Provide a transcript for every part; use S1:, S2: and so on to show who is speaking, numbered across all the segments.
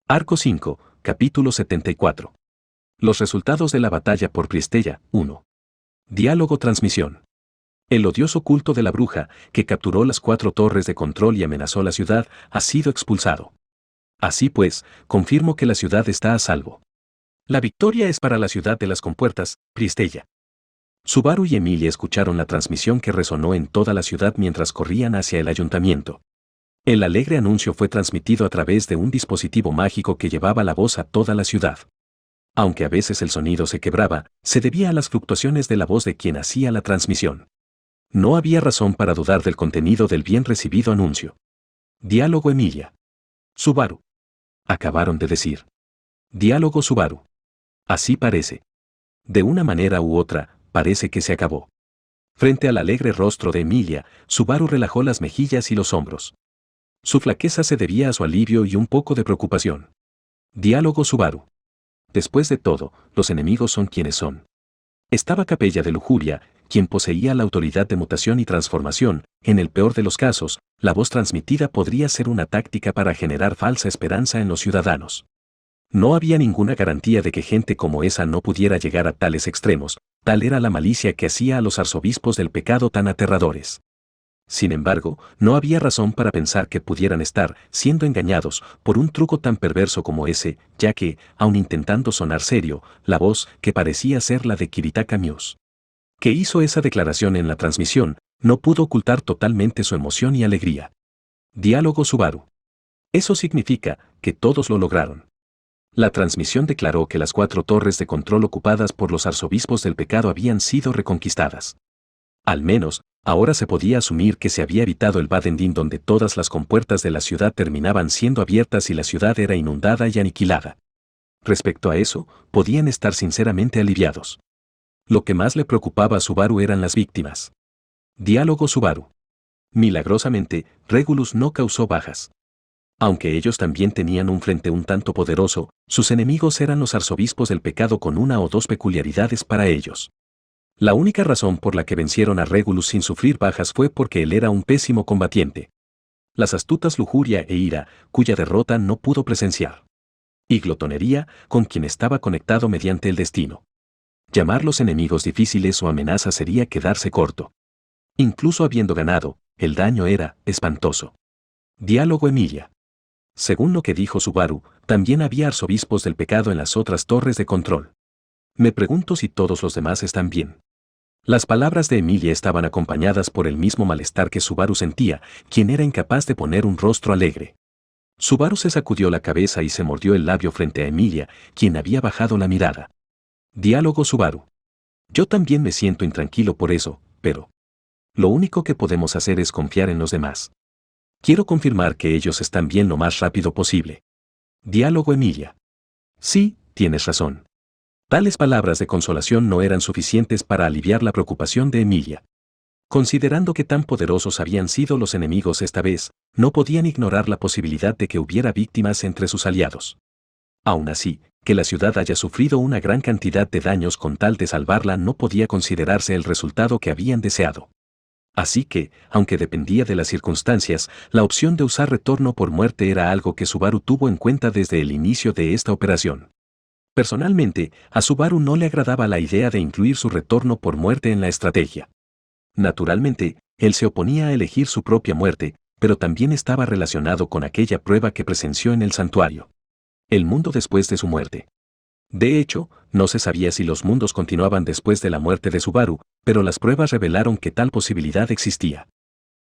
S1: Arco 5, capítulo 74. Los resultados de la batalla por Priestella, 1. Diálogo transmisión. El odioso culto de la bruja, que capturó las 4 torres de control y amenazó la ciudad, ha sido expulsado. Así pues, confirmo que la ciudad está a salvo. La victoria es para la ciudad de las compuertas, Priestella. Subaru y Emilia escucharon la transmisión que resonó en toda la ciudad mientras corrían hacia el ayuntamiento. El alegre anuncio fue transmitido a través de un dispositivo mágico que llevaba la voz a toda la ciudad. Aunque a veces el sonido se quebraba, se debía a las fluctuaciones de la voz de quien hacía la transmisión. No había razón para dudar del contenido del bien recibido anuncio. Diálogo Emilia. Subaru. Acabaron de decir. Diálogo Subaru. Así parece. De una manera u otra, parece que se acabó. Frente al alegre rostro de Emilia, Subaru relajó las mejillas y los hombros. Su flaqueza se debía a su alivio y un poco de preocupación. Diálogo Subaru. Después de todo, los enemigos son quienes son. Estaba Capella de Lujuria, quien poseía la autoridad de mutación y transformación. En el peor de los casos, la voz transmitida podría ser una táctica para generar falsa esperanza en los ciudadanos. No había ninguna garantía de que gente como esa no pudiera llegar a tales extremos, tal era la malicia que hacía a los arzobispos del pecado tan aterradores. Sin embargo, no había razón para pensar que pudieran estar siendo engañados por un truco tan perverso como ese, ya que, aun intentando sonar serio, la voz, que parecía ser la de Kiritaka Muse, que hizo esa declaración en la transmisión, no pudo ocultar totalmente su emoción y alegría. Diálogo Subaru. Eso significa que todos lo lograron. La transmisión declaró que las 4 torres de control ocupadas por los arzobispos del pecado habían sido reconquistadas. Al menos, ahora se podía asumir que se había evitado el Badendín donde todas las compuertas de la ciudad terminaban siendo abiertas y la ciudad era inundada y aniquilada. Respecto a eso, podían estar sinceramente aliviados. Lo que más le preocupaba a Subaru eran las víctimas. Diálogo Subaru. Milagrosamente, Regulus no causó bajas. Aunque ellos también tenían un frente un tanto poderoso, sus enemigos eran los arzobispos del pecado con 1 o 2 peculiaridades para ellos. La única razón por la que vencieron a Regulus sin sufrir bajas fue porque él era un pésimo combatiente. Las astutas lujuria e ira, cuya derrota no pudo presenciar. Y glotonería, con quien estaba conectado mediante el destino. Llamarlos enemigos difíciles o amenazas sería quedarse corto. Incluso habiendo ganado, el daño era espantoso. Diálogo Emilia. Según lo que dijo Subaru, también había arzobispos del pecado en las otras torres de control. Me pregunto si todos los demás están bien. Las palabras de Emilia estaban acompañadas por el mismo malestar que Subaru sentía, quien era incapaz de poner un rostro alegre. Subaru se sacudió la cabeza y se mordió el labio frente a Emilia, quien había bajado la mirada. Diálogo Subaru. Yo también me siento intranquilo por eso, pero lo único que podemos hacer es confiar en los demás. Quiero confirmar que ellos están bien lo más rápido posible. Diálogo Emilia. Sí, tienes razón. Tales palabras de consolación no eran suficientes para aliviar la preocupación de Emilia. Considerando que tan poderosos habían sido los enemigos esta vez, no podían ignorar la posibilidad de que hubiera víctimas entre sus aliados. Aún así, que la ciudad haya sufrido una gran cantidad de daños con tal de salvarla no podía considerarse el resultado que habían deseado. Así que, aunque dependía de las circunstancias, la opción de usar retorno por muerte era algo que Subaru tuvo en cuenta desde el inicio de esta operación. Personalmente, a Subaru no le agradaba la idea de incluir su retorno por muerte en la estrategia. Naturalmente, él se oponía a elegir su propia muerte, pero también estaba relacionado con aquella prueba que presenció en el santuario. El mundo después de su muerte. De hecho, no se sabía si los mundos continuaban después de la muerte de Subaru, pero las pruebas revelaron que tal posibilidad existía.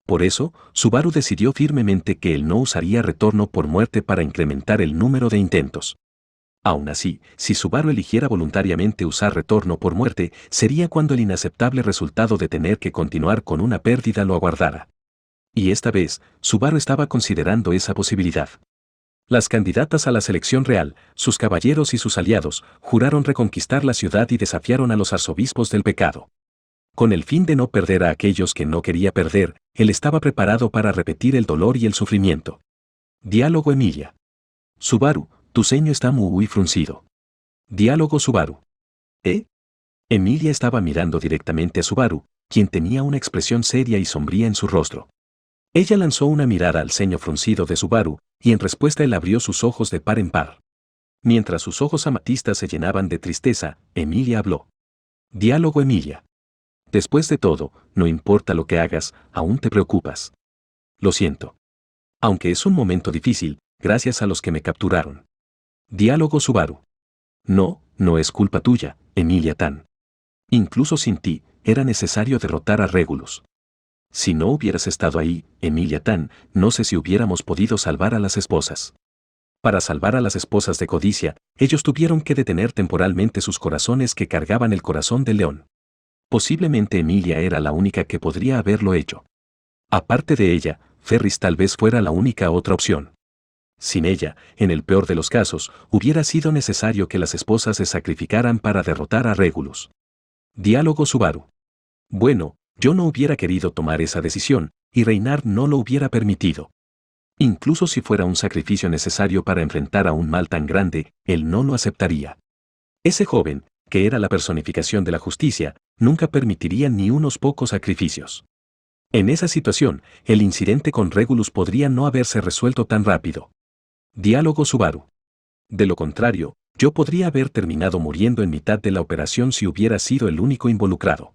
S1: Por eso, Subaru decidió firmemente que él no usaría retorno por muerte para incrementar el número de intentos. Aún así, si Subaru eligiera voluntariamente usar retorno por muerte, sería cuando el inaceptable resultado de tener que continuar con una pérdida lo aguardara. Y esta vez, Subaru estaba considerando esa posibilidad. Las candidatas a la selección real, sus caballeros y sus aliados, juraron reconquistar la ciudad y desafiaron a los arzobispos del pecado. Con el fin de no perder a aquellos que no quería perder, él estaba preparado para repetir el dolor y el sufrimiento. Diálogo Emilia. Subaru, tu ceño está muy fruncido. Diálogo Subaru. ¿Eh? Emilia estaba mirando directamente a Subaru, quien tenía una expresión seria y sombría en su rostro. Ella lanzó una mirada al ceño fruncido de Subaru, y en respuesta él abrió sus ojos de par en par. Mientras sus ojos amatistas se llenaban de tristeza, Emilia habló. Diálogo Emilia. Después de todo, no importa lo que hagas, aún te preocupas. Lo siento. Aunque es un momento difícil, gracias a los que me capturaron. Diálogo Subaru. No, no es culpa tuya, Emilia Tan. Incluso sin ti, era necesario derrotar a Regulus. Si no hubieras estado ahí, Emilia Tan, no sé si hubiéramos podido salvar a las esposas. Para salvar a las esposas de Codicia, ellos tuvieron que detener temporalmente sus corazones que cargaban el corazón del león. Posiblemente Emilia era la única que podría haberlo hecho. Aparte de ella, Ferris tal vez fuera la única otra opción. Sin ella, en el peor de los casos, hubiera sido necesario que las esposas se sacrificaran para derrotar a Regulus. Diálogo Subaru. Bueno, yo no hubiera querido tomar esa decisión, y Reynard no lo hubiera permitido. Incluso si fuera un sacrificio necesario para enfrentar a un mal tan grande, él no lo aceptaría. Ese joven, que era la personificación de la justicia, nunca permitiría ni unos pocos sacrificios. En esa situación, el incidente con Regulus podría no haberse resuelto tan rápido. Diálogo Subaru. De lo contrario, yo podría haber terminado muriendo en mitad de la operación si hubiera sido el único involucrado.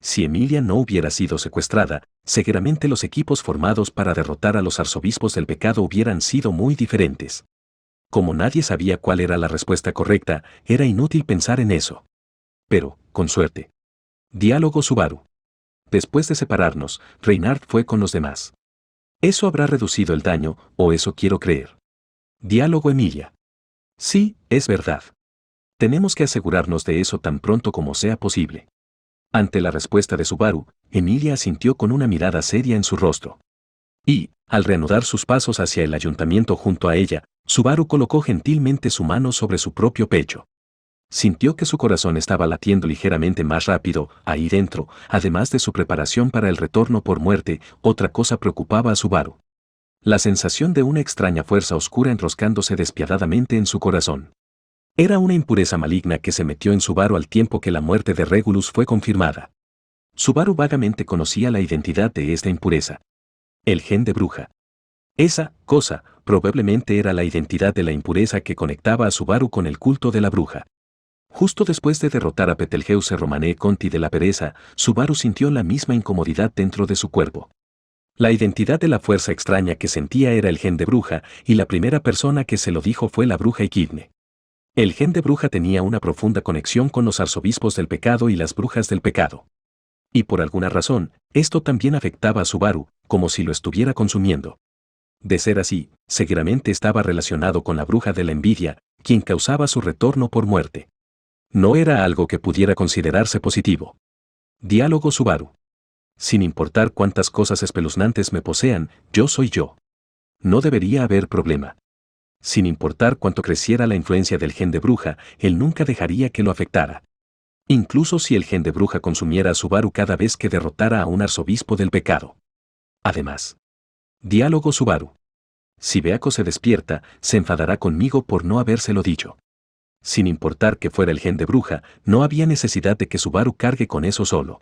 S1: Si Emilia no hubiera sido secuestrada, seguramente los equipos formados para derrotar a los arzobispos del pecado hubieran sido muy diferentes. Como nadie sabía cuál era la respuesta correcta, era inútil pensar en eso. Pero, con suerte. Diálogo Subaru. Después de separarnos, Reynard fue con los demás. Eso habrá reducido el daño, o eso quiero creer. Diálogo Emilia. Sí, es verdad. Tenemos que asegurarnos de eso tan pronto como sea posible. Ante la respuesta de Subaru, Emilia asintió con una mirada seria en su rostro. Y, al reanudar sus pasos hacia el ayuntamiento junto a ella, Subaru colocó gentilmente su mano sobre su propio pecho. Sintió que su corazón estaba latiendo ligeramente más rápido, ahí dentro, además de su preparación para el retorno por muerte, otra cosa preocupaba a Subaru. La sensación de una extraña fuerza oscura enroscándose despiadadamente en su corazón. Era una impureza maligna que se metió en Subaru al tiempo que la muerte de Regulus fue confirmada. Subaru vagamente conocía la identidad de esta impureza. El gen de bruja. Esa cosa, probablemente era la identidad de la impureza que conectaba a Subaru con el culto de la bruja. Justo después de derrotar a Betelgeuse Romane Conti de la pereza, Subaru sintió la misma incomodidad dentro de su cuerpo. La identidad de la fuerza extraña que sentía era el gen de bruja, y la primera persona que se lo dijo fue la bruja Equidne. El gen de bruja tenía una profunda conexión con los arzobispos del pecado y las brujas del pecado. Y por alguna razón, esto también afectaba a Subaru, como si lo estuviera consumiendo. De ser así, seguramente estaba relacionado con la bruja de la envidia, quien causaba su retorno por muerte. No era algo que pudiera considerarse positivo. Diálogo Subaru. Sin importar cuántas cosas espeluznantes me posean, yo soy yo. No debería haber problema. Sin importar cuánto creciera la influencia del gen de bruja, él nunca dejaría que lo afectara. Incluso si el gen de bruja consumiera a Subaru cada vez que derrotara a un arzobispo del pecado. Además. Diálogo Subaru. Si Beaco se despierta, se enfadará conmigo por no habérselo dicho. Sin importar que fuera el gen de bruja, no había necesidad de que Subaru cargue con eso solo.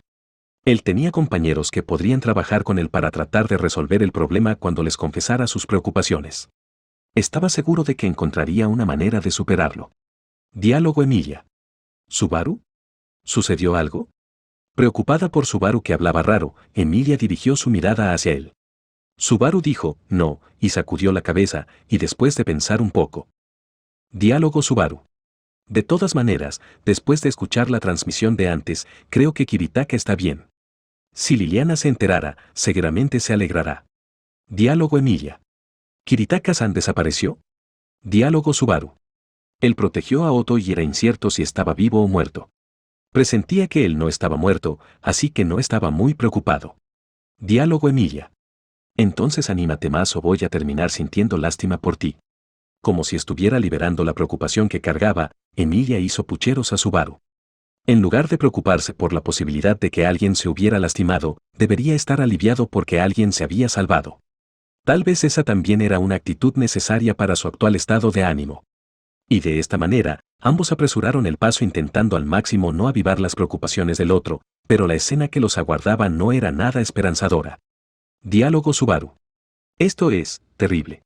S1: Él tenía compañeros que podrían trabajar con él para tratar de resolver el problema cuando les confesara sus preocupaciones. Estaba seguro de que encontraría una manera de superarlo. Diálogo Emilia. ¿Subaru? ¿Sucedió algo? Preocupada por Subaru que hablaba raro, Emilia dirigió su mirada hacia él. Subaru dijo, no, y sacudió la cabeza, y después de pensar un poco. Diálogo Subaru. De todas maneras, después de escuchar la transmisión de antes, creo que Kiritaka está bien. Si Liliana se enterara, seguramente se alegrará. Diálogo Emilia. ¿Kiritaka-san desapareció? Diálogo Subaru. Él protegió a Otto y era incierto si estaba vivo o muerto. Presentía que él no estaba muerto, así que no estaba muy preocupado. Diálogo Emilia. Entonces anímate más o voy a terminar sintiendo lástima por ti. Como si estuviera liberando la preocupación que cargaba, Emilia hizo pucheros a Subaru. En lugar de preocuparse por la posibilidad de que alguien se hubiera lastimado, debería estar aliviado porque alguien se había salvado. Tal vez esa también era una actitud necesaria para su actual estado de ánimo. Y de esta manera, ambos apresuraron el paso intentando al máximo no avivar las preocupaciones del otro, pero la escena que los aguardaba no era nada esperanzadora. Diálogo Subaru. Esto es terrible.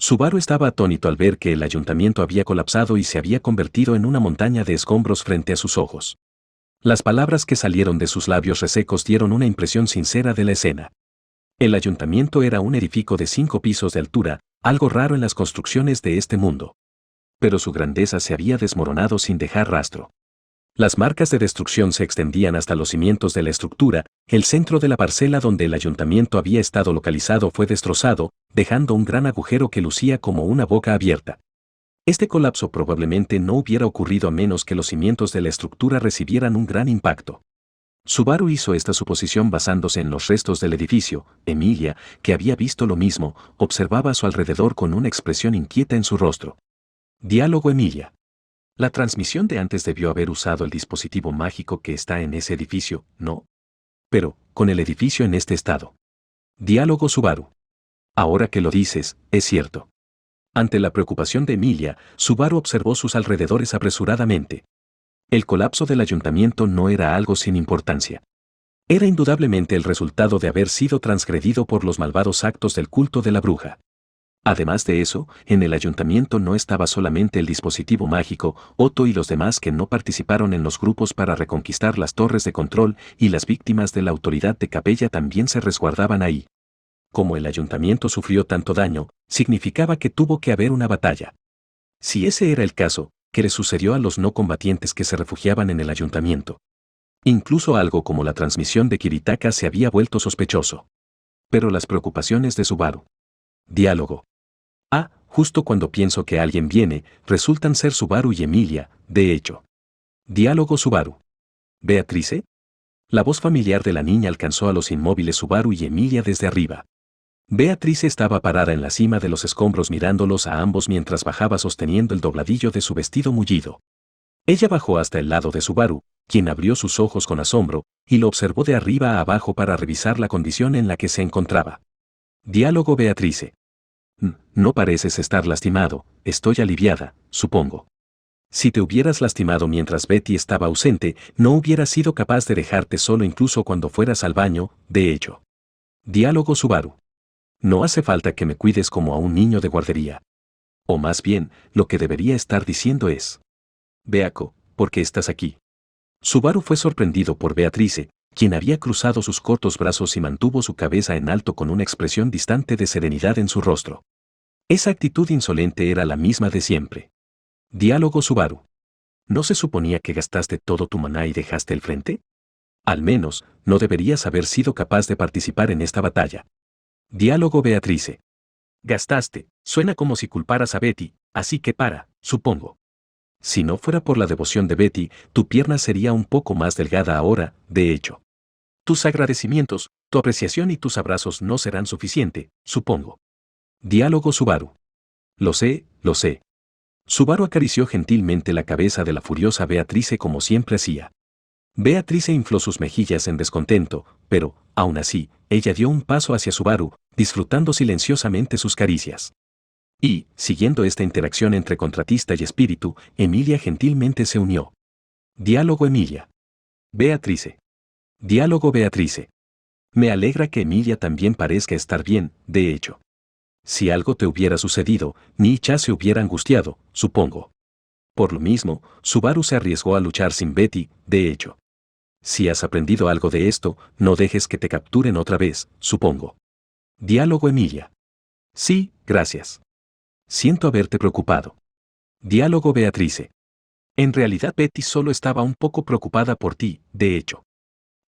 S1: Subaru estaba atónito al ver que el ayuntamiento había colapsado y se había convertido en una montaña de escombros frente a sus ojos. Las palabras que salieron de sus labios resecos dieron una impresión sincera de la escena. El ayuntamiento era un edificio de 5 pisos de altura, algo raro en las construcciones de este mundo. Pero su grandeza se había desmoronado sin dejar rastro. Las marcas de destrucción se extendían hasta los cimientos de la estructura, el centro de la parcela donde el ayuntamiento había estado localizado fue destrozado, dejando un gran agujero que lucía como una boca abierta. Este colapso probablemente no hubiera ocurrido a menos que los cimientos de la estructura recibieran un gran impacto. Subaru hizo esta suposición basándose en los restos del edificio. Emilia, que había visto lo mismo, observaba a su alrededor con una expresión inquieta en su rostro. Diálogo Emilia. La transmisión de antes debió haber usado el dispositivo mágico que está en ese edificio, ¿no? Pero, con el edificio en este estado. Diálogo Subaru. Ahora que lo dices, es cierto. Ante la preocupación de Emilia, Subaru observó sus alrededores apresuradamente. El colapso del ayuntamiento no era algo sin importancia. Era indudablemente el resultado de haber sido transgredido por los malvados actos del culto de la bruja. Además de eso, en el ayuntamiento no estaba solamente el dispositivo mágico, Otto y los demás que no participaron en los grupos para reconquistar las torres de control y las víctimas de la autoridad de Capella también se resguardaban ahí. Como el ayuntamiento sufrió tanto daño, significaba que tuvo que haber una batalla. Si ese era el caso, ¿qué le sucedió a los no combatientes que se refugiaban en el ayuntamiento? Incluso algo como la transmisión de Kiritaka se había vuelto sospechoso. Pero las preocupaciones de Subaru. Diálogo. Justo cuando pienso que alguien viene, resultan ser Subaru y Emilia, de hecho. Diálogo Subaru. ¿Beatrice? La voz familiar de la niña alcanzó a los inmóviles Subaru y Emilia desde arriba. Beatrice estaba parada en la cima de los escombros mirándolos a ambos mientras bajaba sosteniendo el dobladillo de su vestido mullido. Ella bajó hasta el lado de Subaru, quien abrió sus ojos con asombro, y lo observó de arriba a abajo para revisar la condición en la que se encontraba. Diálogo Beatrice. No pareces estar lastimado, estoy aliviada, supongo. Si te hubieras lastimado mientras Betty estaba ausente, no hubieras sido capaz de dejarte solo incluso cuando fueras al baño, de hecho. Diálogo Subaru. No hace falta que me cuides como a un niño de guardería. O más bien, lo que debería estar diciendo es: Beako, ¿por qué estás aquí? Subaru fue sorprendido por Beatrice, quien había cruzado sus cortos brazos y mantuvo su cabeza en alto con una expresión distante de serenidad en su rostro. Esa actitud insolente era la misma de siempre. Diálogo Subaru. ¿No se suponía que gastaste todo tu maná y dejaste el frente? Al menos, no deberías haber sido capaz de participar en esta batalla. Diálogo Beatrice. Gastaste, suena como si culparas a Betty, así que supongo. Si no fuera por la devoción de Betty, tu pierna sería un poco más delgada ahora, de hecho. Tus agradecimientos, tu apreciación y tus abrazos no serán suficiente, supongo. Diálogo Subaru. Lo sé, lo sé. Subaru acarició gentilmente la cabeza de la furiosa Beatrice como siempre hacía. Beatrice infló sus mejillas en descontento, pero, aún así, ella dio un paso hacia Subaru, disfrutando silenciosamente sus caricias. Y, siguiendo esta interacción entre contratista y espíritu, Emilia gentilmente se unió. Diálogo Emilia. Beatrice. Diálogo Beatrice. Me alegra que Emilia también parezca estar bien, de hecho. Si algo te hubiera sucedido, Nicha se hubiera angustiado, supongo. Por lo mismo, Subaru se arriesgó a luchar sin Betty, de hecho. Si has aprendido algo de esto, no dejes que te capturen otra vez, supongo. Diálogo Emilia. Sí, gracias. Siento haberte preocupado. Diálogo Beatrice. En realidad Betty solo estaba un poco preocupada por ti, de hecho.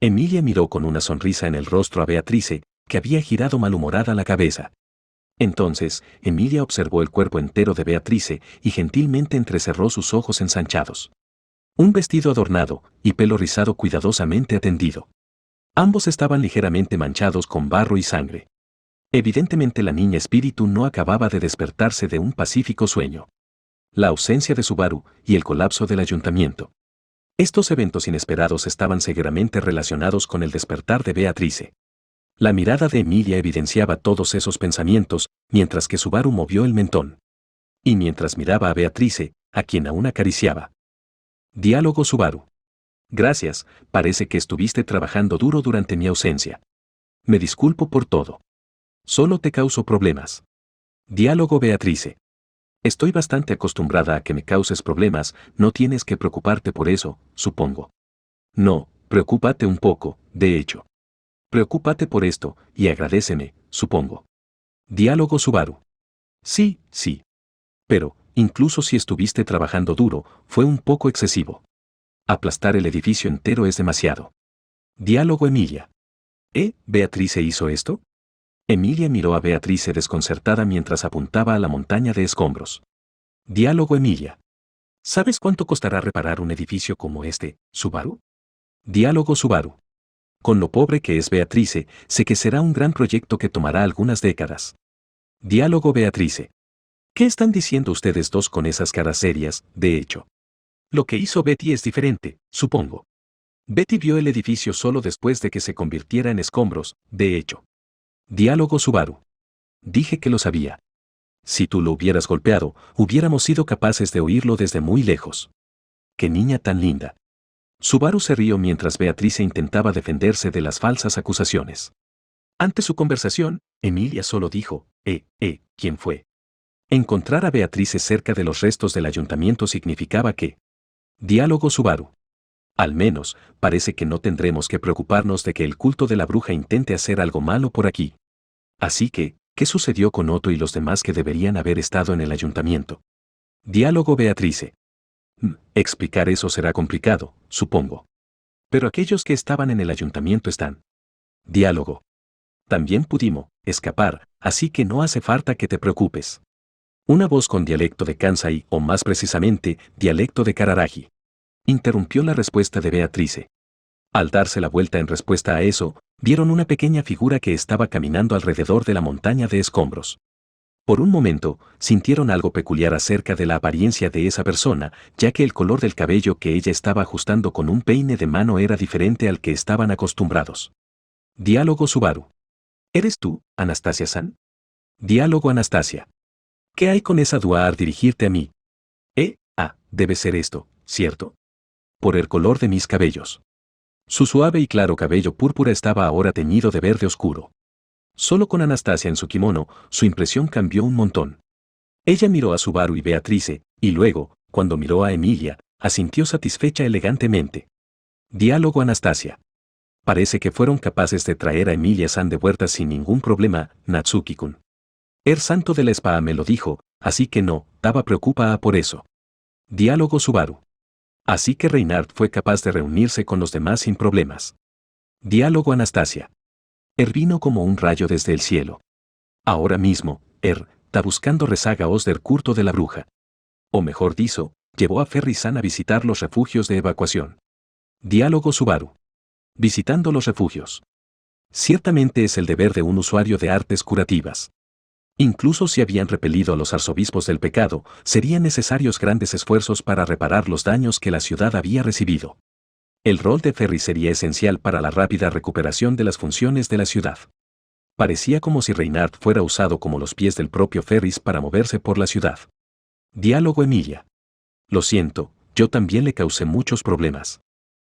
S1: Emilia miró con una sonrisa en el rostro a Beatrice, que había girado malhumorada la cabeza. Entonces, Emilia observó el cuerpo entero de Beatrice y gentilmente entrecerró sus ojos ensanchados. Un vestido adornado y pelo rizado cuidadosamente atendido. Ambos estaban ligeramente manchados con barro y sangre. Evidentemente la niña espíritu no acababa de despertarse de un pacífico sueño. La ausencia de Subaru y el colapso del ayuntamiento. Estos eventos inesperados estaban seguramente relacionados con el despertar de Beatrice. La mirada de Emilia evidenciaba todos esos pensamientos, mientras que Subaru movió el mentón. Y mientras miraba a Beatrice, a quien aún acariciaba. Diálogo Subaru. Gracias, parece que estuviste trabajando duro durante mi ausencia. Me disculpo por todo. Solo te causo problemas. Diálogo Beatrice. Estoy bastante acostumbrada a que me causes problemas, no tienes que preocuparte por eso, supongo. No, preocúpate un poco, de hecho. Preocúpate por esto, y agradéceme, supongo. Diálogo Subaru. Sí, sí. Pero, incluso si estuviste trabajando duro, fue un poco excesivo. Aplastar el edificio entero es demasiado. Diálogo Emilia. ¿Beatrice hizo esto? Emilia miró a Beatrice desconcertada mientras apuntaba a la montaña de escombros. Diálogo Emilia. ¿Sabes cuánto costará reparar un edificio como este, Subaru? Diálogo Subaru. Con lo pobre que es Beatrice, sé que será un gran proyecto que tomará algunas décadas. Diálogo Beatrice. ¿Qué están diciendo ustedes dos con esas caras serias, de hecho? Lo que hizo Betty es diferente, supongo. Betty vio el edificio solo después de que se convirtiera en escombros, de hecho. Diálogo Subaru. Dije que lo sabía. Si tú lo hubieras golpeado, hubiéramos sido capaces de oírlo desde muy lejos. ¡Qué niña tan linda! Subaru se rió mientras Beatrice intentaba defenderse de las falsas acusaciones. Ante su conversación, Emilia solo dijo, ¿quién fue? Encontrar a Beatrice cerca de los restos del ayuntamiento significaba que... Diálogo Subaru. Al menos, parece que no tendremos que preocuparnos de que el culto de la bruja intente hacer algo malo por aquí. Así que, ¿qué sucedió con Otto y los demás que deberían haber estado en el ayuntamiento? Diálogo Beatrice. Explicar eso será complicado, supongo. Pero aquellos que estaban en el ayuntamiento están. Diálogo. También pudimos escapar, así que no hace falta que te preocupes. Una voz con dialecto de Kansai, o más precisamente, dialecto de Kararagi, interrumpió la respuesta de Beatrice. Al darse la vuelta en respuesta a eso, vieron una pequeña figura que estaba caminando alrededor de la montaña de escombros. Por un momento, sintieron algo peculiar acerca de la apariencia de esa persona, ya que el color del cabello que ella estaba ajustando con un peine de mano era diferente al que estaban acostumbrados. Diálogo Subaru. ¿Eres tú, Anastasia-san? Diálogo Anastasia. ¿Qué hay con esa duda al dirigirte a mí? Debe ser esto, ¿cierto? Por el color de mis cabellos. Su suave y claro cabello púrpura estaba ahora teñido de verde oscuro. Solo con Anastasia en su kimono, su impresión cambió un montón. Ella miró a Subaru y Beatrice, y luego, cuando miró a Emilia, asintió satisfecha elegantemente. Diálogo Anastasia. Parece que fueron capaces de traer a Emilia-san de vuelta sin ningún problema, Natsuki-kun. El santo de la espada me lo dijo, así que no, estaba preocupada por eso. Diálogo Subaru. Así que Reinhardt fue capaz de reunirse con los demás sin problemas. Diálogo Anastasia. Vino como un rayo desde el cielo. Ahora mismo, está buscando rezagaos del culto de la bruja. O mejor dicho, llevó a Ferry-san a visitar los refugios de evacuación. Diálogo Subaru. Visitando los refugios. Ciertamente es el deber de un usuario de artes curativas. Incluso si habían repelido a los arzobispos del pecado, serían necesarios grandes esfuerzos para reparar los daños que la ciudad había recibido. El rol de Ferry sería esencial para la rápida recuperación de las funciones de la ciudad. Parecía como si Reinhardt fuera usado como los pies del propio Ferris para moverse por la ciudad. Diálogo Emilia. Lo siento, yo también le causé muchos problemas.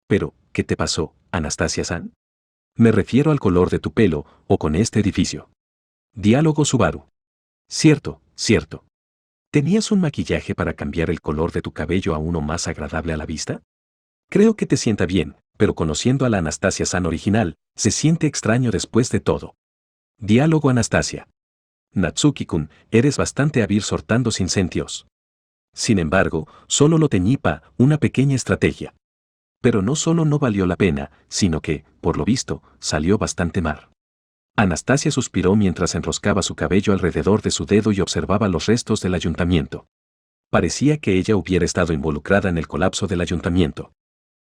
S1: Pero, ¿qué te pasó, Anastasia-san? Me refiero al color de tu pelo, o con este edificio. Diálogo Subaru. Cierto. ¿Tenías un maquillaje para cambiar el color de tu cabello a uno más agradable a la vista? Creo que te sienta bien, pero conociendo a la Anastasia-san original, se siente extraño después de todo. Diálogo Anastasia. Natsuki-kun, eres bastante hábil sortando sin sentios. Sin embargo, solo lo teñí para una pequeña estrategia. Pero no solo no valió la pena, sino que, por lo visto, salió bastante mal. Anastasia suspiró mientras enroscaba su cabello alrededor de su dedo y observaba los restos del ayuntamiento. Parecía que ella hubiera estado involucrada en el colapso del ayuntamiento.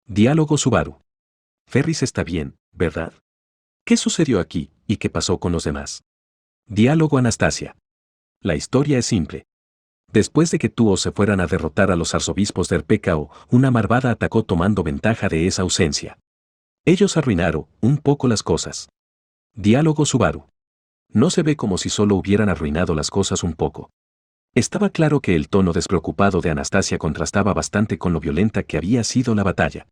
S1: Diálogo Subaru. Ferris está bien, ¿verdad? ¿Qué sucedió aquí, y qué pasó con los demás? Diálogo Anastasia. La historia es simple. Después de que Tuo se fueran a derrotar a los arzobispos del pecado, una malvada atacó tomando ventaja de esa ausencia. Ellos arruinaron un poco las cosas. Diálogo Subaru. No se ve como si solo hubieran arruinado las cosas un poco. Estaba claro que el tono despreocupado de Anastasia contrastaba bastante con lo violenta que había sido la batalla.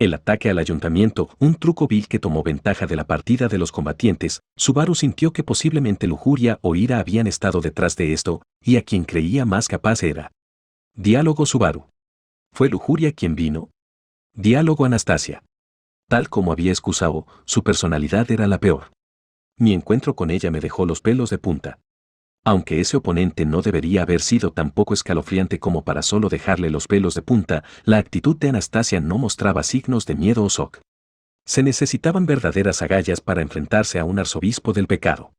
S1: El ataque al ayuntamiento, un truco vil que tomó ventaja de la partida de los combatientes, Subaru sintió que posiblemente lujuria o ira habían estado detrás de esto, y a quien creía más capaz era. Diálogo Subaru. ¿Fue lujuria quien vino? Diálogo Anastasia. Tal como había excusado, su personalidad era la peor. Mi encuentro con ella me dejó los pelos de punta. Aunque ese oponente no debería haber sido tan poco escalofriante como para solo dejarle los pelos de punta, la actitud de Anastasia no mostraba signos de miedo o shock. Se necesitaban verdaderas agallas para enfrentarse a un arzobispo del pecado.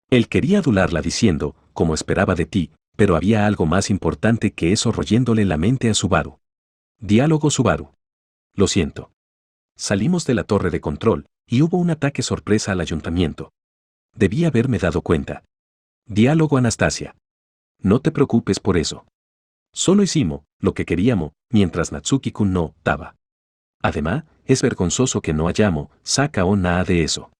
S1: Él quería adularla diciendo, como esperaba de ti, pero había algo más importante que eso royéndole la mente a Subaru. Diálogo Subaru. Lo siento. Salimos de la torre de control, y hubo un ataque sorpresa al ayuntamiento. Debí haberme dado cuenta. Diálogo Anastasia. No te preocupes por eso. Solo hicimos lo que queríamos, mientras Natsuki-kun no estaba. Además, es vergonzoso que no hayamos sacado nada de eso.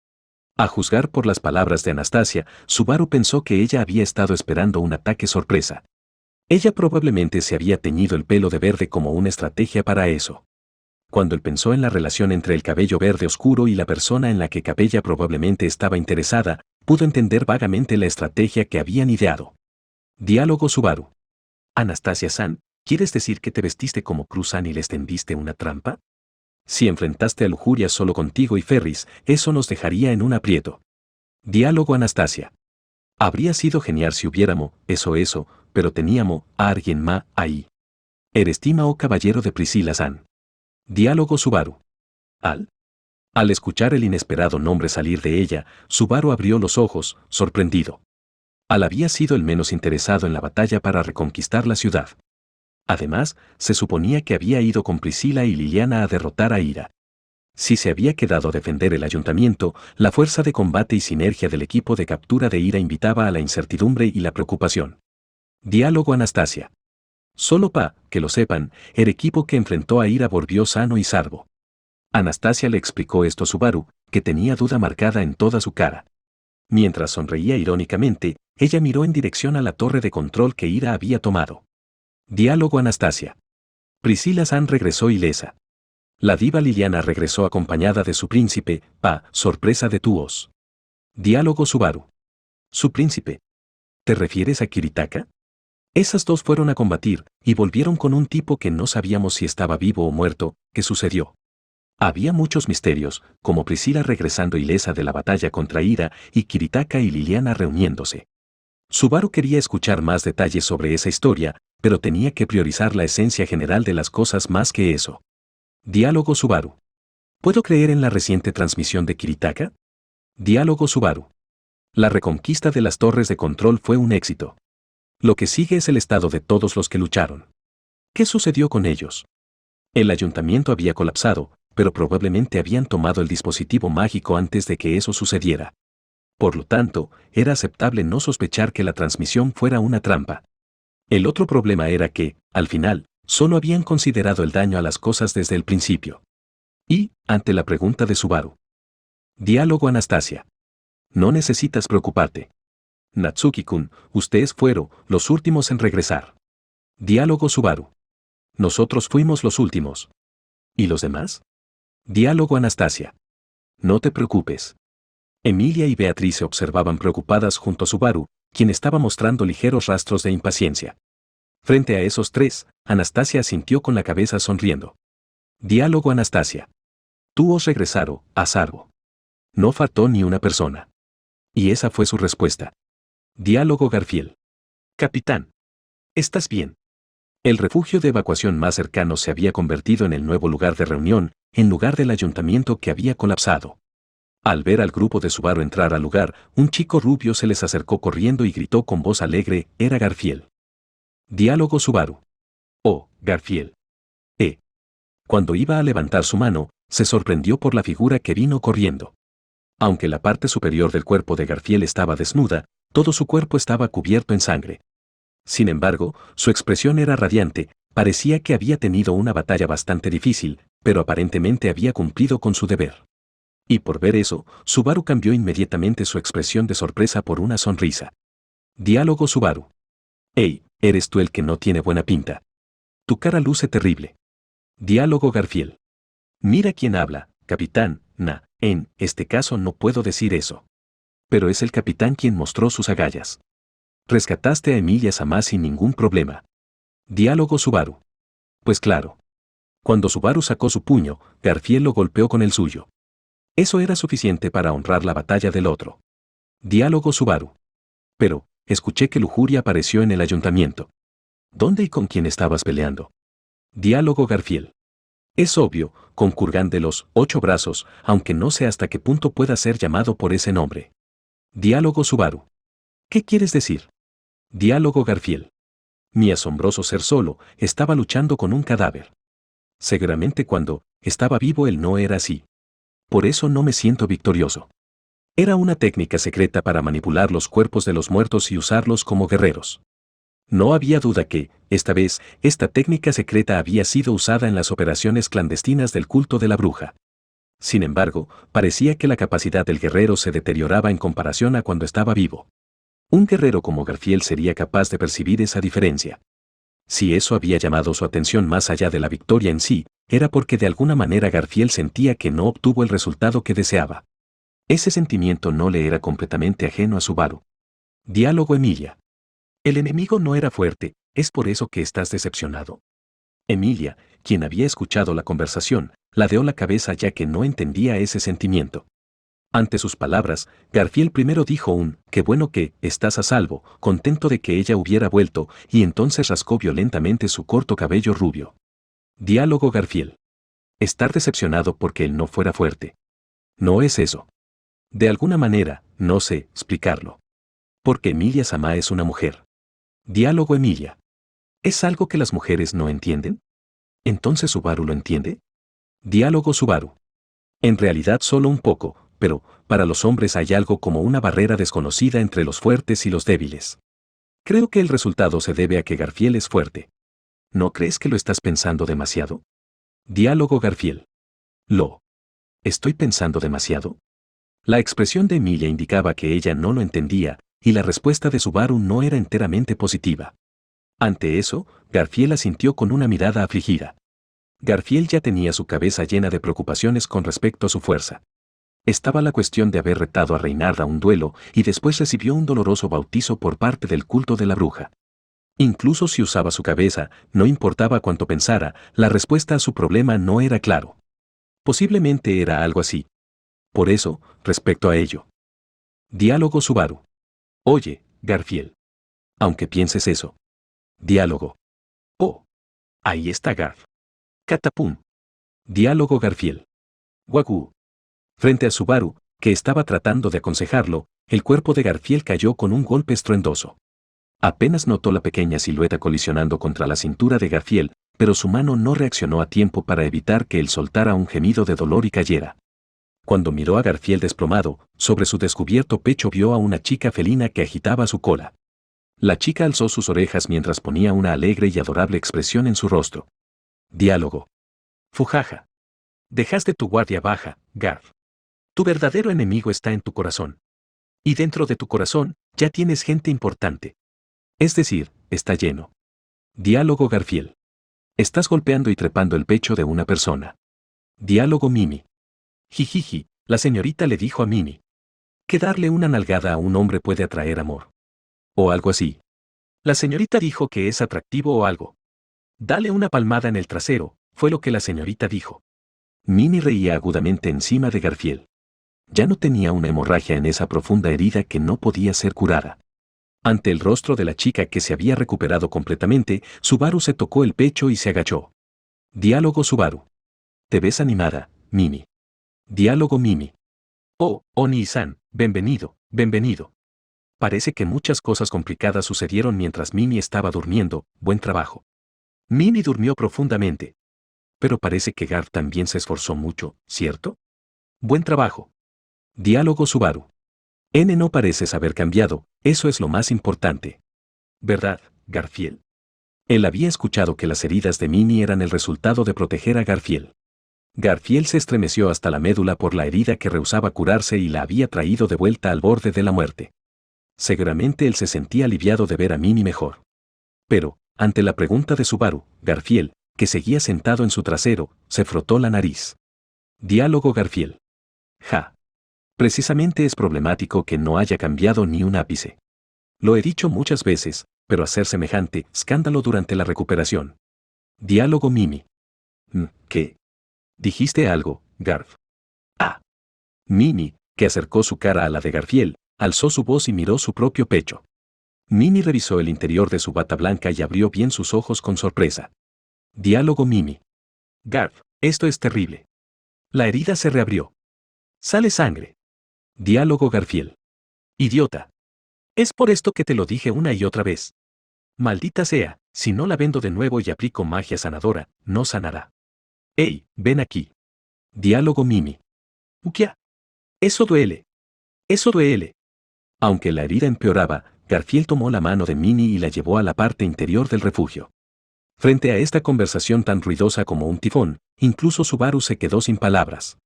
S1: A juzgar por las palabras de Anastasia, Subaru pensó que ella había estado esperando un ataque sorpresa. Ella probablemente se había teñido el pelo de verde como una estrategia para eso. Cuando él pensó en la relación entre el cabello verde oscuro y la persona en la que Capella probablemente estaba interesada, pudo entender vagamente la estrategia que habían ideado. Diálogo Subaru. Anastasia-san, ¿quieres decir que te vestiste como Cruzan y les tendiste una trampa? Si enfrentaste a lujuria solo contigo y Ferris, eso nos dejaría en un aprieto. Diálogo Anastasia. Habría sido genial si hubiéramos, eso, pero teníamos a alguien más ahí. Eres Tima o caballero de Priscilla-san. Diálogo Subaru. Al escuchar el inesperado nombre salir de ella, Subaru abrió los ojos, sorprendido. Al había sido el menos interesado en la batalla para reconquistar la ciudad. Además, se suponía que había ido con Priscilla y Liliana a derrotar a Ira. Si se había quedado a defender el ayuntamiento, la fuerza de combate y sinergia del equipo de captura de Ira invitaba a la incertidumbre y la preocupación. Diálogo Anastasia. Solo que lo sepan, el equipo que enfrentó a Ira volvió sano y salvo. Anastasia le explicó esto a Subaru, que tenía duda marcada en toda su cara. Mientras sonreía irónicamente, ella miró en dirección a la torre de control que Ira había tomado. Diálogo Anastasia. Priscilla-san regresó ilesa. La diva Liliana regresó acompañada de su príncipe, sorpresa de Tuos. Diálogo Subaru. ¿Su príncipe? ¿Te refieres a Kiritaka? Esas dos fueron a combatir, y volvieron con un tipo que no sabíamos si estaba vivo o muerto. ¿Qué sucedió? Había muchos misterios, como Priscilla regresando ilesa de la batalla contra Ira y Kiritaka y Liliana reuniéndose. Subaru quería escuchar más detalles sobre esa historia, pero tenía que priorizar la esencia general de las cosas más que eso. Diálogo Subaru. ¿Puedo creer en la reciente transmisión de Kiritaka? Diálogo Subaru. La reconquista de las torres de control fue un éxito. Lo que sigue es el estado de todos los que lucharon. ¿Qué sucedió con ellos? El ayuntamiento había colapsado, pero probablemente habían tomado el dispositivo mágico antes de que eso sucediera. Por lo tanto, era aceptable no sospechar que la transmisión fuera una trampa. El otro problema era que, al final, solo habían considerado el daño a las cosas desde el principio. Y, ante la pregunta de Subaru. Diálogo Anastasia. No necesitas preocuparte. Natsuki-kun, ustedes fueron los últimos en regresar. Diálogo Subaru. Nosotros fuimos los últimos. ¿Y los demás? Diálogo Anastasia. No te preocupes. Emilia y Beatriz se observaban preocupadas junto a Subaru, quien estaba mostrando ligeros rastros de impaciencia. Frente a esos tres, Anastasia asintió con la cabeza sonriendo. Diálogo Anastasia. Tú os regresaron a salvo. No faltó ni una persona. Y esa fue su respuesta. Diálogo Garfield. Capitán. ¿Estás bien? El refugio de evacuación más cercano se había convertido en el nuevo lugar de reunión, en lugar del ayuntamiento que había colapsado. Al ver al grupo de Subaru entrar al lugar, un chico rubio se les acercó corriendo y gritó con voz alegre, era Garfield. Diálogo Subaru. Oh, Garfield. Cuando iba a levantar su mano, se sorprendió por la figura que vino corriendo. Aunque la parte superior del cuerpo de Garfield estaba desnuda, todo su cuerpo estaba cubierto en sangre. Sin embargo, su expresión era radiante, parecía que había tenido una batalla bastante difícil, pero aparentemente había cumplido con su deber. Y por ver eso, Subaru cambió inmediatamente su expresión de sorpresa por una sonrisa. Diálogo Subaru. Hey, eres tú el que no tiene buena pinta. Tu cara luce terrible. Diálogo Garfield. Mira quién habla, capitán. En este caso no puedo decir eso. Pero es el capitán quien mostró sus agallas. Rescataste a Emilia Sama sin ningún problema. Diálogo Subaru. Pues claro. Cuando Subaru sacó su puño, Garfield lo golpeó con el suyo. Eso era suficiente para honrar la batalla del otro. Diálogo Subaru. Pero, escuché que Lujuria apareció en el ayuntamiento. ¿Dónde y con quién estabas peleando? Diálogo Garfield. Es obvio, con Kurgan de los 8 brazos, aunque no sé hasta qué punto pueda ser llamado por ese nombre. Diálogo Subaru. ¿Qué quieres decir? Diálogo Garfield. Mi asombroso ser solo estaba luchando con un cadáver. Seguramente cuando estaba vivo él no era así. Por eso no me siento victorioso. Era una técnica secreta para manipular los cuerpos de los muertos y usarlos como guerreros. No había duda que, esta vez, esta técnica secreta había sido usada en las operaciones clandestinas del culto de la bruja. Sin embargo, parecía que la capacidad del guerrero se deterioraba en comparación a cuando estaba vivo. Un guerrero como Garfield sería capaz de percibir esa diferencia. Si eso había llamado su atención más allá de la victoria en sí, era porque de alguna manera Garfield sentía que no obtuvo el resultado que deseaba. Ese sentimiento no le era completamente ajeno a Subaru. Diálogo Emilia. El enemigo no era fuerte, ¿es por eso que estás decepcionado? Emilia, quien había escuchado la conversación, ladeó la cabeza ya que no entendía ese sentimiento. Ante sus palabras, Garfield primero dijo qué bueno que estás a salvo, contento de que ella hubiera vuelto, y entonces rascó violentamente su corto cabello rubio. Diálogo Garfield. Estar decepcionado porque él no fuera fuerte. No es eso. De alguna manera, no sé explicarlo. Porque Emilia Sama es una mujer. Diálogo Emilia. ¿Es algo que las mujeres no entienden? ¿Entonces Subaru lo entiende? Diálogo Subaru. En realidad solo un poco, pero, para los hombres hay algo como una barrera desconocida entre los fuertes y los débiles. Creo que el resultado se debe a que Garfield es fuerte. ¿No crees que lo estás pensando demasiado? Diálogo Garfield. ¿Estoy pensando demasiado? La expresión de Emilia indicaba que ella no lo entendía, y la respuesta de Subaru no era enteramente positiva. Ante eso, Garfield asintió con una mirada afligida. Garfield ya tenía su cabeza llena de preocupaciones con respecto a su fuerza. Estaba la cuestión de haber retado a Reynard a un duelo y después recibió un doloroso bautizo por parte del culto de la bruja. Incluso si usaba su cabeza, no importaba cuánto pensara, la respuesta a su problema no era claro. Posiblemente era algo así. Por eso, respecto a ello. Diálogo Subaru. Oye, Garfield. Aunque pienses eso. Diálogo. Oh. Ahí está Garf. Catapum. Diálogo Garfield. Wagyu. Frente a Subaru, que estaba tratando de aconsejarlo, el cuerpo de Garfield cayó con un golpe estruendoso. Apenas notó la pequeña silueta colisionando contra la cintura de Garfield, pero su mano no reaccionó a tiempo para evitar que él soltara un gemido de dolor y cayera. Cuando miró a Garfield desplomado, sobre su descubierto pecho vio a una chica felina que agitaba su cola. La chica alzó sus orejas mientras ponía una alegre y adorable expresión en su rostro. Diálogo. Fujaja. Dejaste tu guardia baja, Garf. Tu verdadero enemigo está en tu corazón. Y dentro de tu corazón, ya tienes gente importante. Es decir, está lleno. Diálogo Garfield. Estás golpeando y trepando el pecho de una persona. Diálogo Mimi. Jijiji, la señorita le dijo a Mimi. Que darle una nalgada a un hombre puede atraer amor. O algo así. La señorita dijo que es atractivo o algo. Dale una palmada en el trasero, fue lo que la señorita dijo. Mimi reía agudamente encima de Garfield. Ya no tenía una hemorragia en esa profunda herida que no podía ser curada. Ante el rostro de la chica que se había recuperado completamente, Subaru se tocó el pecho y se agachó. Diálogo Subaru. Te ves animada, Mimi. Diálogo Mimi. Oh, Oni-san, bienvenido, bienvenido. Parece que muchas cosas complicadas sucedieron mientras Mimi estaba durmiendo, buen trabajo. Mimi durmió profundamente. Pero parece que Garf también se esforzó mucho, ¿cierto? Buen trabajo. Diálogo Subaru. N no pareces haber cambiado, eso es lo más importante. ¿Verdad, Garfield? Él había escuchado que las heridas de Mimi eran el resultado de proteger a Garfield. Garfield se estremeció hasta la médula por la herida que rehusaba curarse y la había traído de vuelta al borde de la muerte. Seguramente él se sentía aliviado de ver a Mimi mejor. Pero, ante la pregunta de Subaru, Garfield, que seguía sentado en su trasero, se frotó la nariz. Diálogo Garfield. Ja. Precisamente es problemático que no haya cambiado ni un ápice. Lo he dicho muchas veces, pero hacer semejante escándalo durante la recuperación. Diálogo Mimi. ¿Qué? ¿Dijiste algo, Garf? Ah. Mimi, que acercó su cara a la de Garfield, alzó su voz y miró su propio pecho. Mimi revisó el interior de su bata blanca y abrió bien sus ojos con sorpresa. Diálogo Mimi. Garf, esto es terrible. La herida se reabrió. Sale sangre. Diálogo Garfield. Idiota. Es por esto que te lo dije una y otra vez. Maldita sea, si no la vendo de nuevo y aplico magia sanadora, no sanará. Ey, ven aquí. Diálogo Mimi. Ukia. Eso duele. Eso duele. Aunque la herida empeoraba, Garfield tomó la mano de Mimi y la llevó a la parte interior del refugio. Frente a esta conversación tan ruidosa como un tifón, incluso Subaru se quedó sin palabras.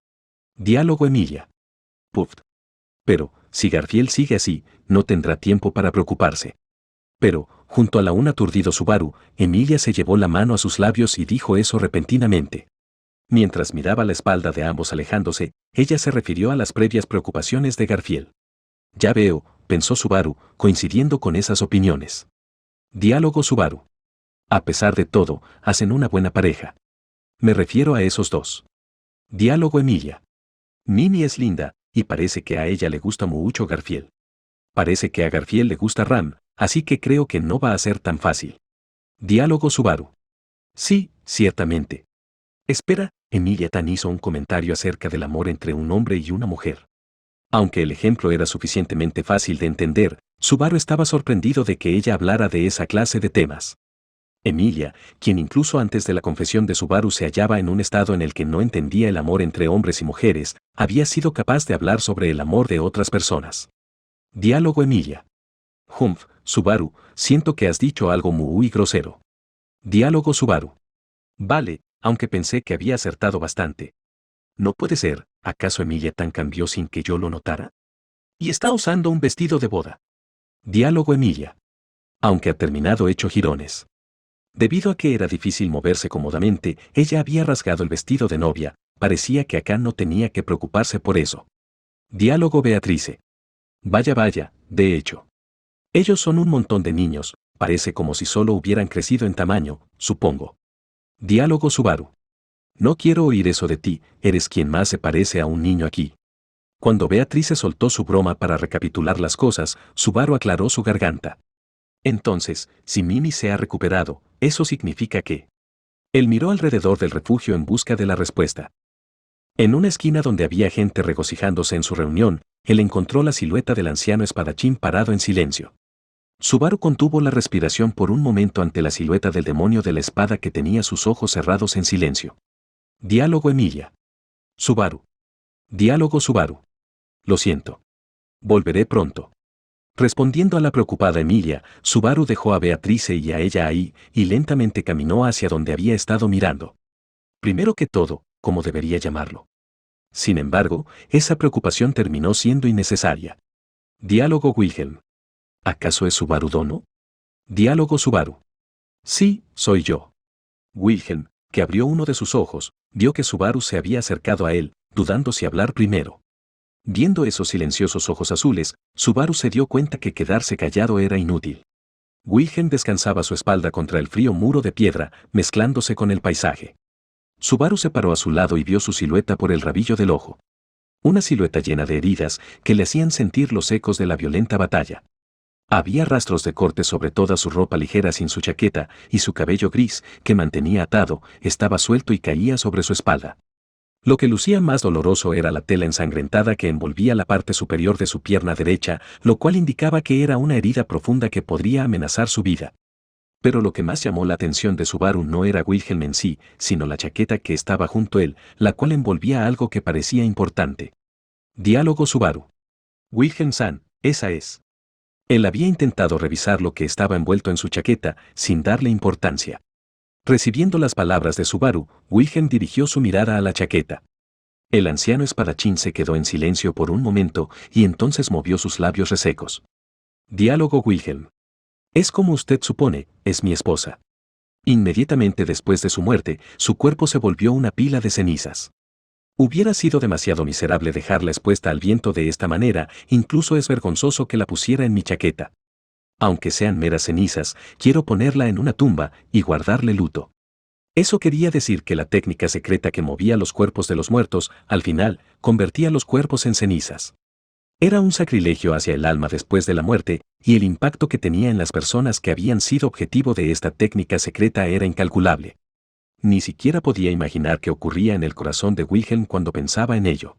S1: Diálogo Emilia. Puff. Pero, si Garfield sigue así, no tendrá tiempo para preocuparse. Pero, junto a la un aturdido Subaru, Emilia se llevó la mano a sus labios y dijo eso repentinamente. Mientras miraba la espalda de ambos alejándose, ella se refirió a las previas preocupaciones de Garfield. Ya veo, pensó Subaru, coincidiendo con esas opiniones. Diálogo Subaru. A pesar de todo, hacen una buena pareja. Me refiero a esos dos. Diálogo Emilia. Mimi es linda, y parece que a ella le gusta mucho Garfield. Parece que a Garfield le gusta Ram, así que creo que no va a ser tan fácil. Diálogo Subaru. Sí, ciertamente. Espera, Emilia Tan hizo un comentario acerca del amor entre un hombre y una mujer. Aunque el ejemplo era suficientemente fácil de entender, Subaru estaba sorprendido de que ella hablara de esa clase de temas. Emilia, quien incluso antes de la confesión de Subaru se hallaba en un estado en el que no entendía el amor entre hombres y mujeres, había sido capaz de hablar sobre el amor de otras personas. Diálogo Emilia. Humph, Subaru, siento que has dicho algo muy grosero. Diálogo Subaru. Vale, aunque pensé que había acertado bastante. No puede ser, ¿acaso Emilia Tan cambió sin que yo lo notara? Y está usando un vestido de boda. Diálogo Emilia. Aunque ha terminado hecho jirones. Debido a que era difícil moverse cómodamente, ella había rasgado el vestido de novia, parecía que acá no tenía que preocuparse por eso. Diálogo Beatrice. Vaya vaya, de hecho. Ellos son un montón de niños, parece como si solo hubieran crecido en tamaño, supongo. Diálogo Subaru. No quiero oír eso de ti, eres quien más se parece a un niño aquí. Cuando Beatrice soltó su broma para recapitular las cosas, Subaru aclaró su garganta. Entonces, si Mimi se ha recuperado, eso significa que... Él miró alrededor del refugio en busca de la respuesta. En una esquina donde había gente regocijándose en su reunión, él encontró la silueta del anciano espadachín parado en silencio. Subaru contuvo la respiración por un momento ante la silueta del demonio de la espada que tenía sus ojos cerrados en silencio. Diálogo Emilia. Subaru. Diálogo Subaru. Lo siento. Volveré pronto. Respondiendo a la preocupada Emilia, Subaru dejó a Beatrice y a ella ahí, y lentamente caminó hacia donde había estado mirando. Primero que todo, como debería llamarlo. Sin embargo, esa preocupación terminó siendo innecesaria. Diálogo Wilhelm. ¿Acaso es Subaru Dono? Diálogo Subaru. Sí, soy yo. Wilhelm, que abrió uno de sus ojos, vio que Subaru se había acercado a él, dudando si hablar primero. Viendo esos silenciosos ojos azules, Subaru se dio cuenta que quedarse callado era inútil. Wilhelm descansaba su espalda contra el frío muro de piedra, mezclándose con el paisaje. Subaru se paró a su lado y vio su silueta por el rabillo del ojo. Una silueta llena de heridas que le hacían sentir los ecos de la violenta batalla. Había rastros de cortes sobre toda su ropa ligera sin su chaqueta, y su cabello gris, que mantenía atado, estaba suelto y caía sobre su espalda. Lo que lucía más doloroso era la tela ensangrentada que envolvía la parte superior de su pierna derecha, lo cual indicaba que era una herida profunda que podría amenazar su vida. Pero lo que más llamó la atención de Subaru no era Wilhelm en sí, sino la chaqueta que estaba junto a él, la cual envolvía algo que parecía importante. Diálogo Subaru. Wilhelm-san, esa es. Él había intentado revisar lo que estaba envuelto en su chaqueta, sin darle importancia. Recibiendo las palabras de Subaru, Wilhelm dirigió su mirada a la chaqueta. El anciano espadachín se quedó en silencio por un momento y entonces movió sus labios resecos. Diálogo Wilhelm. Es como usted supone, es mi esposa. Inmediatamente después de su muerte, su cuerpo se volvió una pila de cenizas. Hubiera sido demasiado miserable dejarla expuesta al viento de esta manera, incluso es vergonzoso que la pusiera en mi chaqueta. Aunque sean meras cenizas, quiero ponerla en una tumba y guardarle luto. Eso quería decir que la técnica secreta que movía los cuerpos de los muertos, al final, convertía los cuerpos en cenizas. Era un sacrilegio hacia el alma después de la muerte, y el impacto que tenía en las personas que habían sido objetivo de esta técnica secreta era incalculable. Ni siquiera podía imaginar qué ocurría en el corazón de Wilhelm cuando pensaba en ello.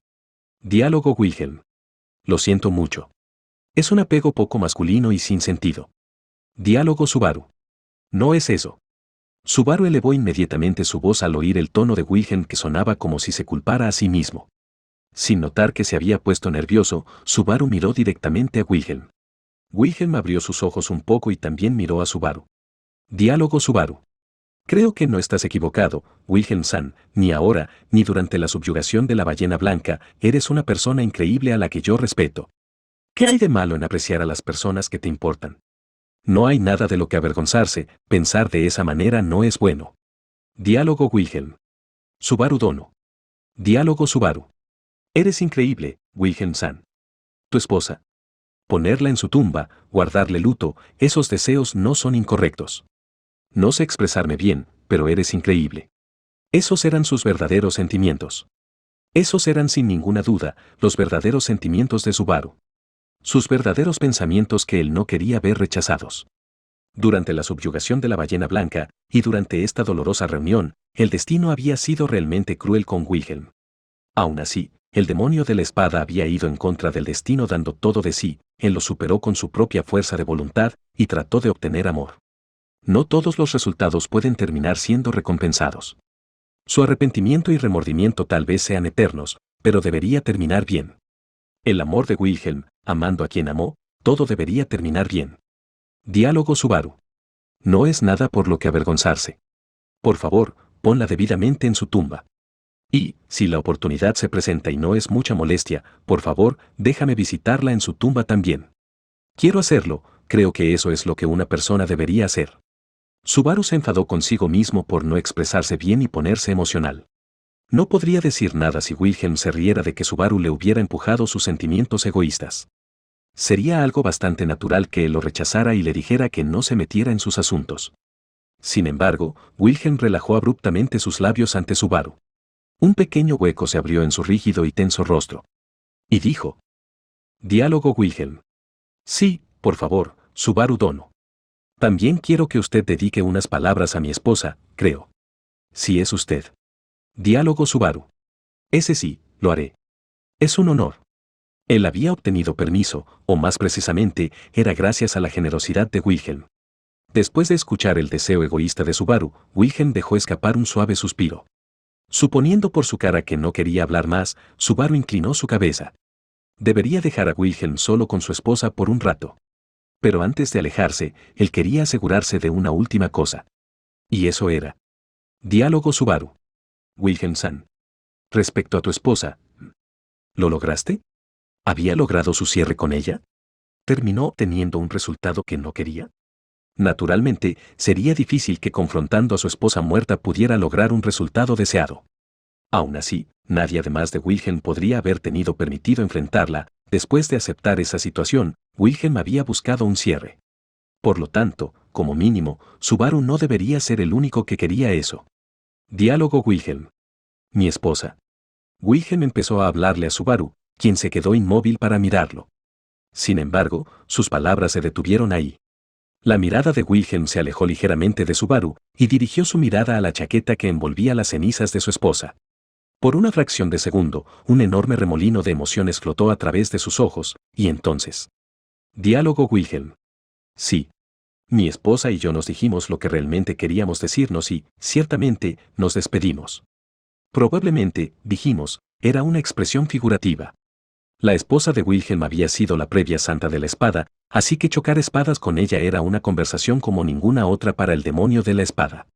S1: Diálogo Wilhelm. Lo siento mucho. Es un apego poco masculino y sin sentido. Diálogo Subaru. No es eso. Subaru elevó inmediatamente su voz al oír el tono de Wilhelm que sonaba como si se culpara a sí mismo. Sin notar que se había puesto nervioso, Subaru miró directamente a Wilhelm. Wilhelm abrió sus ojos un poco y también miró a Subaru. Diálogo Subaru. Creo que no estás equivocado, Wilhelm-san, ni ahora, ni durante la subyugación de la ballena blanca, eres una persona increíble a la que yo respeto. ¿Qué hay de malo en apreciar a las personas que te importan? No hay nada de lo que avergonzarse, pensar de esa manera no es bueno. Diálogo Wilhelm. Subaru Dono. Diálogo Subaru. Eres increíble, Wilhelm-san. Tu esposa. Ponerla en su tumba, guardarle luto, esos deseos no son incorrectos. No sé expresarme bien, pero eres increíble. Esos eran sus verdaderos sentimientos. Esos eran sin ninguna duda los verdaderos sentimientos de Subaru. Sus verdaderos pensamientos que él no quería ver rechazados. Durante la subyugación de la ballena blanca, y durante esta dolorosa reunión, el destino había sido realmente cruel con Wilhelm. Aún así, el demonio de la espada había ido en contra del destino dando todo de sí, él lo superó con su propia fuerza de voluntad y trató de obtener amor. No todos los resultados pueden terminar siendo recompensados. Su arrepentimiento y remordimiento tal vez sean eternos, pero debería terminar bien. El amor de Wilhelm, amando a quien amó, todo debería terminar bien. Diálogo Subaru. No es nada por lo que avergonzarse. Por favor, ponla debidamente en su tumba. Y, si la oportunidad se presenta y no es mucha molestia, por favor, déjame visitarla en su tumba también. Quiero hacerlo, creo que eso es lo que una persona debería hacer. Subaru se enfadó consigo mismo por no expresarse bien y ponerse emocional. No podría decir nada si Wilhelm se riera de que Subaru le hubiera empujado sus sentimientos egoístas. Sería algo bastante natural que él lo rechazara y le dijera que no se metiera en sus asuntos. Sin embargo, Wilhelm relajó abruptamente sus labios ante Subaru. Un pequeño hueco se abrió en su rígido y tenso rostro. Y dijo. Diálogo Wilhelm. Sí, por favor, Subaru Dono. También quiero que usted dedique unas palabras a mi esposa, creo. Si es usted. Diálogo Subaru. Ese sí, lo haré. Es un honor. Él había obtenido permiso, o más precisamente, era gracias a la generosidad de Wilhelm. Después de escuchar el deseo egoísta de Subaru, Wilhelm dejó escapar un suave suspiro. Suponiendo por su cara que no quería hablar más, Subaru inclinó su cabeza. Debería dejar a Wilhelm solo con su esposa por un rato. Pero antes de alejarse, él quería asegurarse de una última cosa. Y eso era. Diálogo Subaru. Wilhelm-san. Respecto a tu esposa, ¿lo lograste? ¿Había logrado su cierre con ella? ¿Terminó teniendo un resultado que no quería? Naturalmente, sería difícil que confrontando a su esposa muerta pudiera lograr un resultado deseado. Aún así, nadie además de Wilhelm podría haber tenido permitido enfrentarla. Después de aceptar esa situación, Wilhelm había buscado un cierre. Por lo tanto, como mínimo, Subaru no debería ser el único que quería eso. Diálogo Wilhelm. Mi esposa. Wilhelm empezó a hablarle a Subaru, quien se quedó inmóvil para mirarlo. Sin embargo, sus palabras se detuvieron ahí. La mirada de Wilhelm se alejó ligeramente de Subaru y dirigió su mirada a la chaqueta que envolvía las cenizas de su esposa. Por una fracción de segundo, un enorme remolino de emociones flotó a través de sus ojos, y entonces. Diálogo Wilhelm. Sí. Mi esposa y yo nos dijimos lo que realmente queríamos decirnos y, ciertamente, nos despedimos. Probablemente, dijimos, era una expresión figurativa. La esposa de Wilhelm había sido la previa santa de la espada, así que chocar espadas con ella era una conversación como ninguna otra para el demonio de la espada.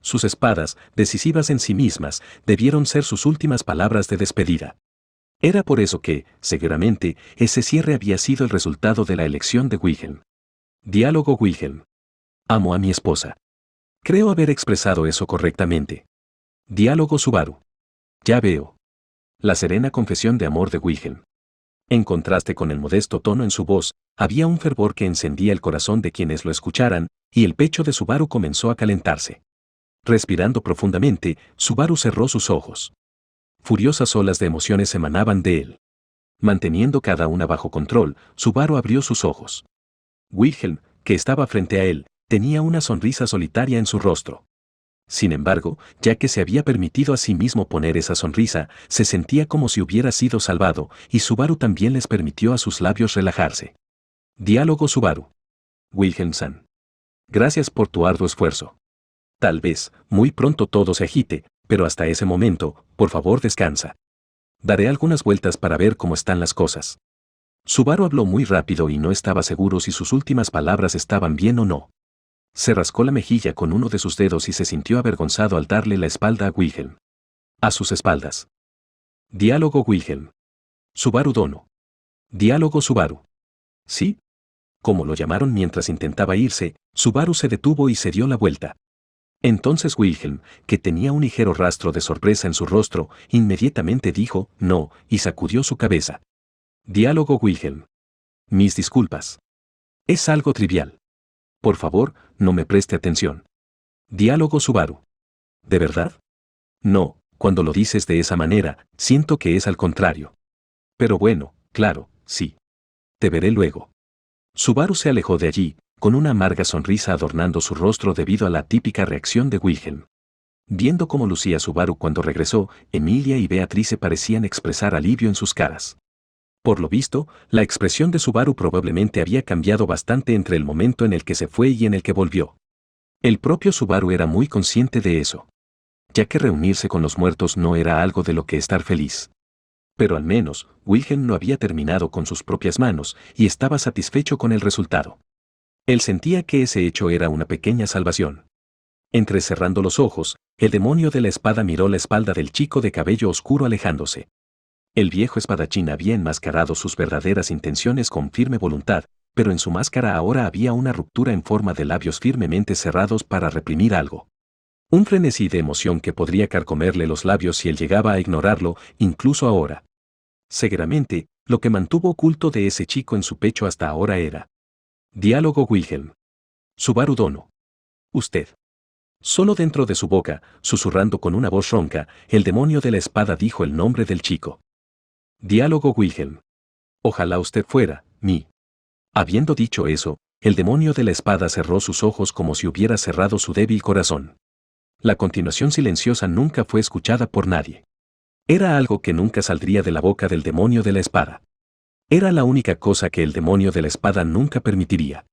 S1: Sus espadas, decisivas en sí mismas, debieron ser sus últimas palabras de despedida. Era por eso que, seguramente, ese cierre había sido el resultado de la elección de Wilhelm. Diálogo Wilhelm. Amo a mi esposa. Creo haber expresado eso correctamente. Diálogo Subaru. Ya veo. La serena confesión de amor de Wilhelm. En contraste con el modesto tono en su voz, había un fervor que encendía el corazón de quienes lo escucharan, y el pecho de Subaru comenzó a calentarse. Respirando profundamente, Subaru cerró sus ojos. Furiosas olas de emociones emanaban de él. Manteniendo cada una bajo control, Subaru abrió sus ojos. Wilhelm, que estaba frente a él, tenía una sonrisa solitaria en su rostro. Sin embargo, ya que se había permitido a sí mismo poner esa sonrisa, se sentía como si hubiera sido salvado, y Subaru también les permitió a sus labios relajarse. Diálogo Subaru. Wilhelm-san. Gracias por tu arduo esfuerzo. Tal vez, muy pronto todo se agite, pero hasta ese momento, por favor descansa. Daré algunas vueltas para ver cómo están las cosas. Subaru habló muy rápido y no estaba seguro si sus últimas palabras estaban bien o no. Se rascó la mejilla con uno de sus dedos y se sintió avergonzado al darle la espalda a Wilhelm. A sus espaldas. Diálogo Wilhelm. Subaru Dono. Diálogo Subaru. ¿Sí? Como lo llamaron mientras intentaba irse, Subaru se detuvo y se dio la vuelta. Entonces Wilhelm, que tenía un ligero rastro de sorpresa en su rostro, inmediatamente dijo, no, y sacudió su cabeza. Diálogo Wilhelm. Mis disculpas. Es algo trivial. Por favor, no me preste atención. Diálogo Subaru. ¿De verdad? No, cuando lo dices de esa manera, siento que es al contrario. Pero bueno, claro, sí. Te veré luego. Subaru se alejó de allí, con una amarga sonrisa adornando su rostro debido a la típica reacción de Wilhelm. Viendo cómo lucía Subaru cuando regresó, Emilia y Beatrice parecían expresar alivio en sus caras. Por lo visto, la expresión de Subaru probablemente había cambiado bastante entre el momento en el que se fue y en el que volvió. El propio Subaru era muy consciente de eso, ya que reunirse con los muertos no era algo de lo que estar feliz. Pero al menos, Wilhelm no había terminado con sus propias manos y estaba satisfecho con el resultado. Él sentía que ese hecho era una pequeña salvación. Entrecerrando los ojos, el demonio de la espada miró la espalda del chico de cabello oscuro alejándose. El viejo espadachín había enmascarado sus verdaderas intenciones con firme voluntad, pero en su máscara ahora había una ruptura en forma de labios firmemente cerrados para reprimir algo. Un frenesí de emoción que podría carcomerle los labios si él llegaba a ignorarlo, incluso ahora. Seguramente, lo que mantuvo oculto de ese chico en su pecho hasta ahora era. Diálogo Wilhelm. Subaru Dono. Usted. Solo dentro de su boca, susurrando con una voz ronca, el demonio de la espada dijo el nombre del chico. Diálogo Wilhelm. Ojalá usted fuera, mí. Habiendo dicho eso, el demonio de la espada cerró sus ojos como si hubiera cerrado su débil corazón. La continuación silenciosa nunca fue escuchada por nadie. Era algo que nunca saldría de la boca del demonio de la espada. Era la única cosa que el demonio de la espada nunca permitiría.